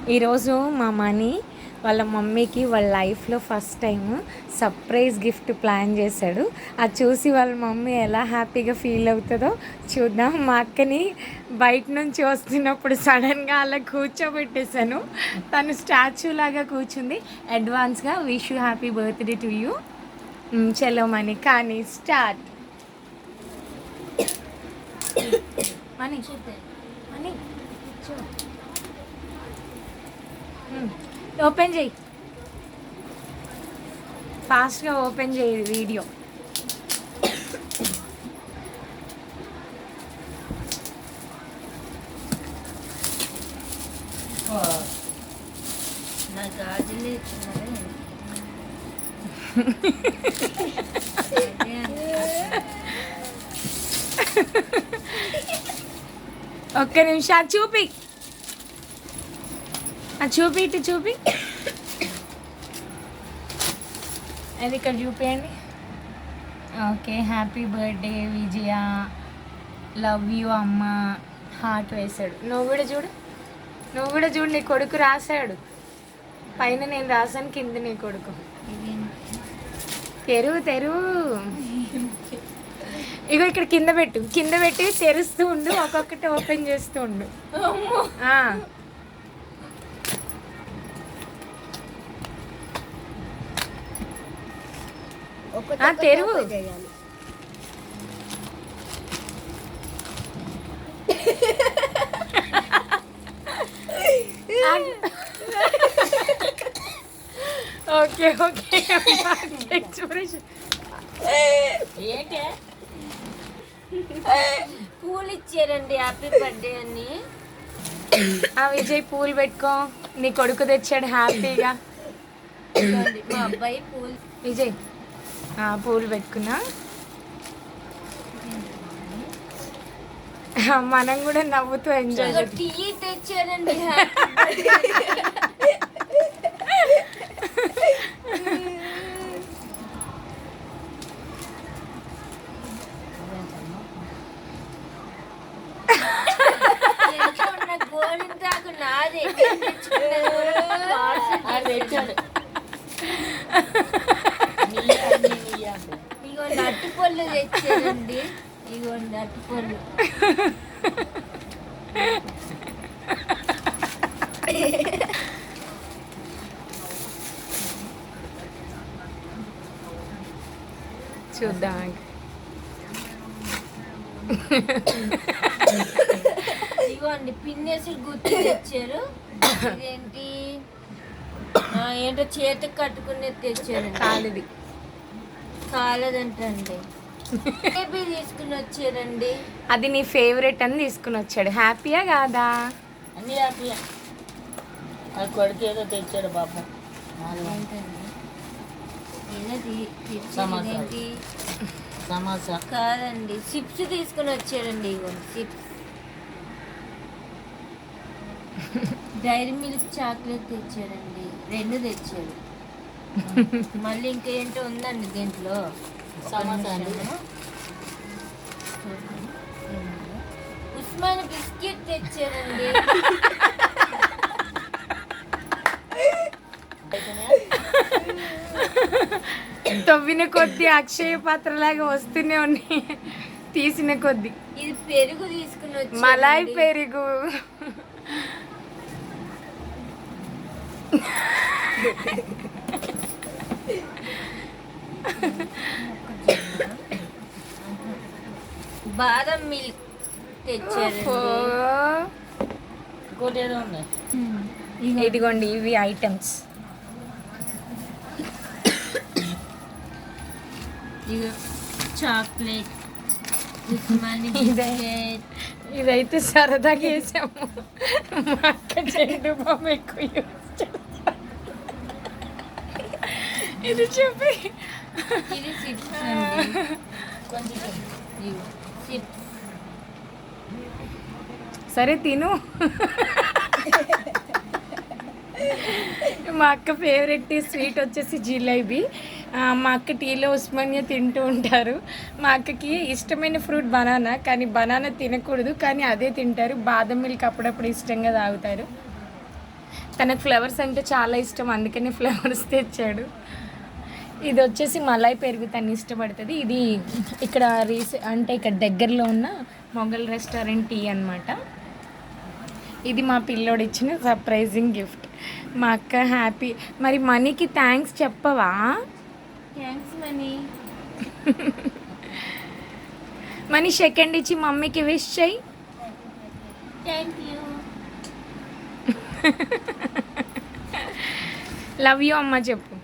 ఈరోజు మా మనీ వాళ్ళ మమ్మీకి వాళ్ళ లైఫ్లో first time surprise gift plan చేశాడు. అది చూసి వాళ్ళ మమ్మీ ఎలా హ్యాపీగా ఫీల్ అవుతుందో చూద్దాం. మా అక్కని బయట నుంచి వస్తున్నప్పుడు సడన్గా అలా కూర్చోబెట్టేశాను. తను స్టాచ్యూ లాగా కూర్చుంది. అడ్వాన్స్గా wish you happy birthday to you. చలో మనీ కానీ స్టార్ట్. మనీ మనీ ఓపెన్ చేయి, ఫాస్ట్గా ఓపెన్ చేయి వీడియో. నా గాజులు ఇచ్చినారే ఒక్క నిమిషం అది చూపి, అది చూపి, ఇటు చూపి, అది ఇక్కడ చూపించండి. Okay, happy birthday Vijaya, love you అమ్మ, హార్ట్ వేసాడు. నువ్వు కూడా చూడు, నువ్వు కూడా చూడు, నీ కొడుకు రాశాడు. పైన నేను రాశాను, కింద నీ కొడుకు. తెరువు ఇగో ఇక్కడ కింద పెట్టు, కింద పెట్టి తెరుస్తూ ఉండు, ఒక్కొక్కటి ఓపెన్ చేస్తూ ఉండు. తెరువు. ఓకే ఓకే, ఎక్స్ప్రెషన్ ఏంటి పూలు ఇచ్చారండి హ్యాపీ బర్త్డే అని. విజయ్ పూలు పెట్టుకో, నీ కొడుకు తెచ్చాడు హ్యాపీగా. మా అబ్బాయి పూలు. విజయ్ పూలు పెట్టుకున్నా. మనం కూడా నవ్వుతూ ఎంజాయ్ చేద్దాం. టీ తెచ్చారండి. గోరింతాకు నాదే తెచ్చాడు. ఇగోండి అట్టుపళ్ళు తెచ్చారండి. ఇగోండి అట్టుపళ్ళు. చూద్దాం. ఇగోండి పిన్నేసులు గుర్తు తెచ్చారు. ఇదేంటి ఏంటో చేతికి కట్టుకునేది తెచ్చారు. కాలిది కాలేదంటండి. బేబీ తీసుకుని వచ్చారండి. అది నీ ఫేవరెట్ అని తీసుకుని వచ్చాడు. హ్యాపీయా కాదా? అన్ని హ్యాపీయా. అది కొడుకు ఏదో తెచ్చాడు బాబు. సమోసా కాదండి, చిప్స్ తీసుకుని వచ్చాడండి. ఇవ్వండి చిప్స్. డైరీ మిల్క్ చాక్లెట్ తెచ్చాడండి, 2 తెచ్చాడు. మళ్ళీ ఇంకా ఏంటో ఉందండి దీంట్లో. ఉస్మాన్ బిస్కెట్ తెచ్చారండి. తవ్విన కొద్ది అక్షయ పాత్రలాగా వస్తూనే ఉన్నాయి, తీసిన కొద్ది. ఇది పెరుగు తీసుకుని వచ్చి మలాయ్ పెరుగు. బాదం మిల్క్ తెచ్చారు. ఇదిగోండి ఇవి ఐటమ్స్. చాక్లెట్, ఇదైతే సరదాగా వేసాము. మా అక్క చెడు బొమ్మ ఎక్కువ యూజ్ చేస్తాం. ఇది చూపి. ఇది చిప్స్. సరే తిను. మా అక్క ఫేవరెట్ స్వీట్ వచ్చేసి జిలేబీ. మా అక్క టీలో ఉస్మానియా తింటూ ఉంటారు. మా అక్కకి ఇష్టమైన ఫ్రూట్ బనానా, కానీ బనానా తినకూడదు, కానీ అదే తింటారు. బాదం మిల్క్ అప్పుడప్పుడు ఇష్టంగా తాగుతారు. తనకు ఫ్లవర్స్ అంటే చాలా ఇష్టం, అందుకని ఫ్లవర్స్ తెచ్చాడు. ఇది వచ్చేసి మలై పెరుగు తను ఇష్టపడుతుంది. ఇది ఇక్కడ అంటే ఇక్కడ దగ్గరలో ఉన్న మొఘల్ రెస్టారెంట్ టీ అనమాట. ఇది మా పిల్లోడు ఇచ్చిన సర్ప్రైజింగ్ గిఫ్ట్. మా అక్క హ్యాపీ. మరి మనీకి థ్యాంక్స్ చెప్పవా? Thanks money. మనీ సెకండ్ ఇచ్చి మమ్మీకి విష్ చెయ్యి. Thank you. లవ్ యూ అమ్మ చెప్పు.